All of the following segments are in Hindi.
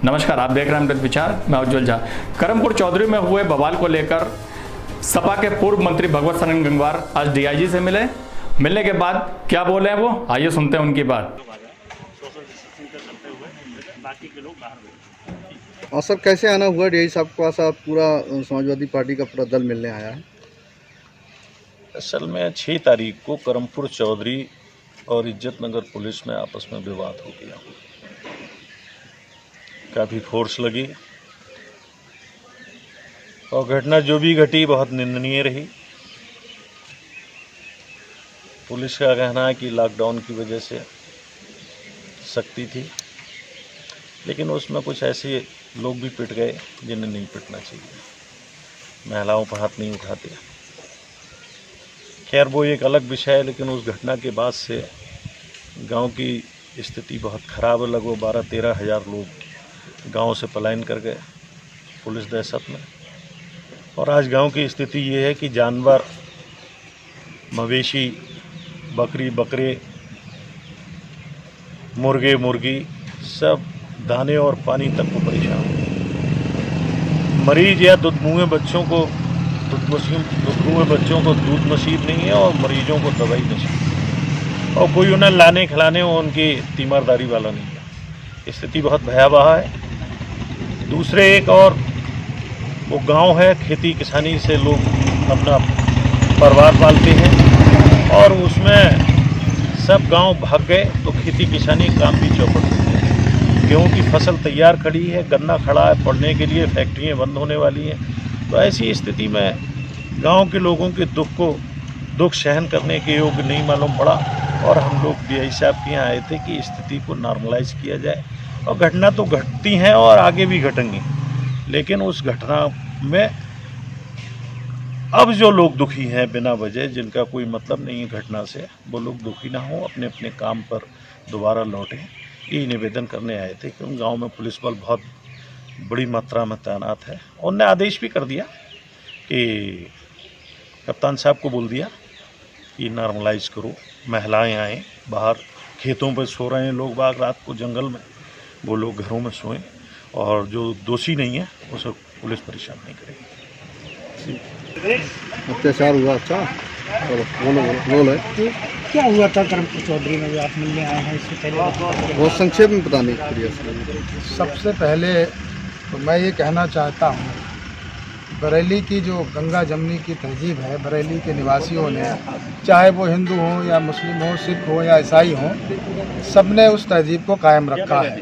नमस्कार, आप देख रहे हैं अमृत विचार। मैं उज्जवल झा। करमपुर चौधरी में हुए बवाल को लेकर सपा के पूर्व मंत्री भगवत सरन गंगवार आज डीआईजी से मिलने के बाद क्या बोले हैं वो, आइए सुनते हैं उनकी बात। और सर कैसे आना हुआ डीआईजी साहब के पास? आप पूरा समाजवादी पार्टी का पूरा दल मिलने आया है। असल में 6 तारीख को करमपुर चौधरी और इज्जत नगर पुलिस में आपस में विवाद हो गया, काफ़ी फोर्स लगी और घटना जो भी घटी बहुत निंदनीय रही। पुलिस का कहना है कि लॉकडाउन की वजह से सख्ती थी, लेकिन उसमें कुछ ऐसे लोग भी पिट गए जिन्हें नहीं पिटना चाहिए। महिलाओं पर हाथ नहीं उठाते। खैर वो एक अलग विषय है, लेकिन उस घटना के बाद से गांव की स्थिति बहुत ख़राब है। लगभग 12-13 हज़ार लोग गांव से पलायन कर गए पुलिस दहशत में। और आज गांव की स्थिति ये है कि जानवर, मवेशी, बकरी बकरे, मुर्गे मुर्गी सब दाने और पानी तक को परेशान हैं। मरीज या दुधमुए बच्चों को दूध नसीब नहीं है और मरीजों को दवाई नसीब है, और कोई उन्हें लाने खिलाने और उनकी तीमारदारी वाला नहीं है। स्थिति बहुत भयावह है। दूसरे एक और वो गांव है, खेती किसानी से लोग अपना परिवार पालते हैं और उसमें सब गांव भाग गए तो खेती किसानी काम भी चौपट हो गया। गेहूँ की फसल तैयार खड़ी है, गन्ना खड़ा है पड़ने के लिए, फैक्ट्रियाँ बंद होने वाली हैं। तो ऐसी स्थिति में गांव के लोगों के दुख सहन करने के योग्य नहीं मालूम पड़ा और हम लोग डीआईजी साहब के यहाँ आए थे कि स्थिति को नॉर्मलाइज किया जाए। और घटना तो घटती हैं और आगे भी घटेंगी, लेकिन उस घटना में अब जो लोग दुखी हैं बिना वजह, जिनका कोई मतलब नहीं है घटना से, वो लोग दुखी ना हो, अपने अपने काम पर दोबारा लौटें। यही निवेदन करने आए थे कि गांव में पुलिस बल बहुत बड़ी मात्रा में तैनात है। उनने आदेश भी कर दिया कि कप्तान साहब को बोल दिया कि नॉर्मलाइज करो, महिलाएं आएँ, बाहर खेतों पर सो रहे हैं लोग बाग रात को जंगल में, वो लोग घरों में सोएं, और जो दोषी नहीं है उसे पुलिस परेशान नहीं करेगी। अत्याचार हुआ, अच्छा बोलो क्या हुआ था करमपुर चौधरी में जो आप मिलने आए हैं? इससे पहले बहुत संक्षेप में बताने के लिए। सबसे पहले तो मैं ये कहना चाहता हूँ, बरेली की जो गंगा जमनी की तहजीब है, बरेली के निवासियों ने, चाहे वो हिंदू हों या मुस्लिम हों, सिख हों या ईसाई हों, सब ने उस तहजीब को कायम रखा है।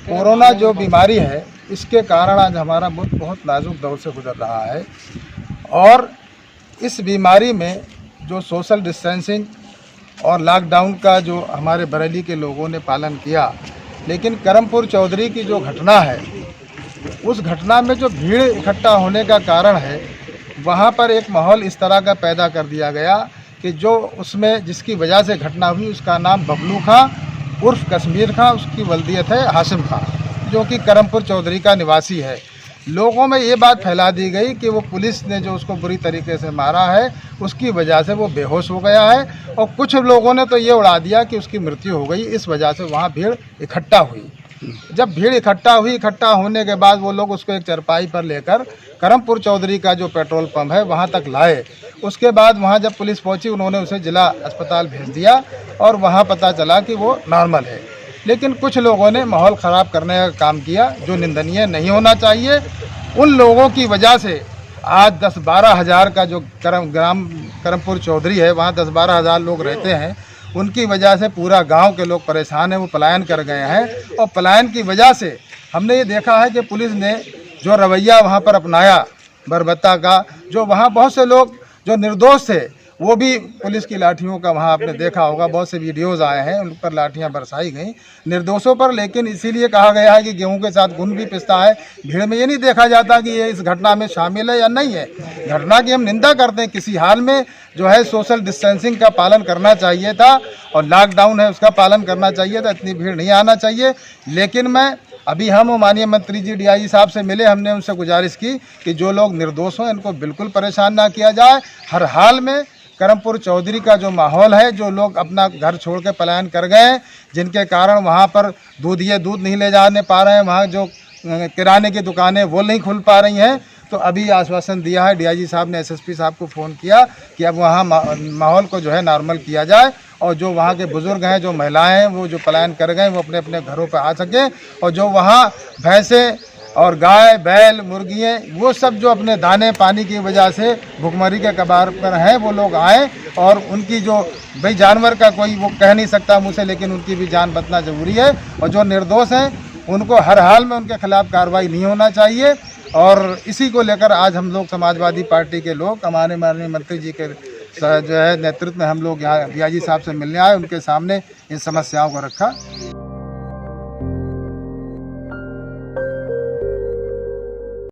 कोरोना जो बीमारी है, इसके कारण आज हमारा मुल्क बहुत नाजुक दौर से गुजर रहा है और इस बीमारी में जो सोशल डिस्टेंसिंग और लॉकडाउन का जो हमारे बरेली के लोगों ने पालन किया, लेकिन करमपुर चौधरी की जो घटना है, उस घटना में जो भीड़ इकट्ठा होने का कारण है, वहाँ पर एक माहौल इस तरह का पैदा कर दिया गया कि जो उसमें जिसकी वजह से घटना हुई उसका नाम बबलू खां उर्फ कश्मीर खां, उसकी वल्दियत है हाशिम खां, जो कि करमपुर चौधरी का निवासी है। लोगों में ये बात फैला दी गई कि वो पुलिस ने जो उसको बुरी तरीके से मारा है उसकी वजह से वो बेहोश हो गया है, और कुछ लोगों ने तो ये उड़ा दिया कि उसकी मृत्यु हो गई। इस वजह से वहाँ भीड़ इकट्ठा हुई। जब भीड़ इकट्ठा होने के बाद वो लोग उसको एक चरपाई पर लेकर करमपुर चौधरी का जो पेट्रोल पंप है वहाँ तक लाए। उसके बाद वहाँ जब पुलिस पहुँची, उन्होंने उसे जिला अस्पताल भेज दिया और वहाँ पता चला कि वो नॉर्मल है। लेकिन कुछ लोगों ने माहौल ख़राब करने का काम किया, जो निंदनीय नहीं होना चाहिए। उन लोगों की वजह से आज 10-12 हज़ार का जो करमपुर चौधरी है, वहाँ 10-12 हज़ार लोग रहते हैं, उनकी वजह से पूरा गांव के लोग परेशान हैं, वो पलायन कर गए हैं। और पलायन की वजह से हमने ये देखा है कि पुलिस ने जो रवैया वहाँ पर अपनाया बर्बरता का, जो वहाँ बहुत से लोग जो निर्दोष थे वो भी पुलिस की लाठियों का, वहाँ आपने देखा होगा बहुत से वीडियोज़ आए हैं, उन पर लाठियाँ बरसाई गई निर्दोषों पर। लेकिन इसीलिए कहा गया है कि गेहूं के साथ घुन भी पिसता है। भीड़ में ये नहीं देखा जाता कि ये इस घटना में शामिल है या नहीं है। घटना की हम निंदा करते हैं, किसी हाल में जो है सोशल डिस्टेंसिंग का पालन करना चाहिए था और लॉकडाउन है उसका पालन करना चाहिए था, इतनी भीड़ नहीं आना चाहिए। लेकिन अभी हम माननीय मंत्री जी डीआईजी साहब से मिले, हमने उनसे गुजारिश की कि जो लोग निर्दोष हों इनको बिल्कुल परेशान ना किया जाए। हर हाल में करमपुर चौधरी का जो माहौल है, जो लोग अपना घर छोड़ के पलायन कर गए, जिनके कारण वहाँ पर दूध नहीं ले जाने पा रहे हैं, वहाँ जो किराने की दुकानें वो नहीं खुल पा रही हैं। तो अभी आश्वासन दिया है डीआईजी साहब ने, एसएसपी साहब को फ़ोन किया कि अब वहाँ माहौल को जो है नॉर्मल किया जाए और जो वहाँ के बुज़ुर्ग हैं, जो महिलाएं हैं, वो जो पलायन कर गए वो अपने अपने घरों पर आ सकें और जो वहाँ भैंसें और गाय बैल मुर्गियाँ वो सब जो अपने दाने पानी की वजह से भुखमरी के कगार पर हैं वो लोग आएँ और उनकी जो भाई जानवर का कोई वो कह नहीं सकता मुँह से, लेकिन उनकी भी जान बचना ज़रूरी है और जो निर्दोष हैं उनको हर हाल में उनके खिलाफ कार्रवाई नहीं होना चाहिए। और इसी को लेकर आज हम लोग समाजवादी पार्टी के लोग हमारे माननीय मंत्री जी के जो है नेतृत्व में हम लोग यहाँ डीआईजी साहब से मिलने आए, उनके सामने इन समस्याओं को रखा।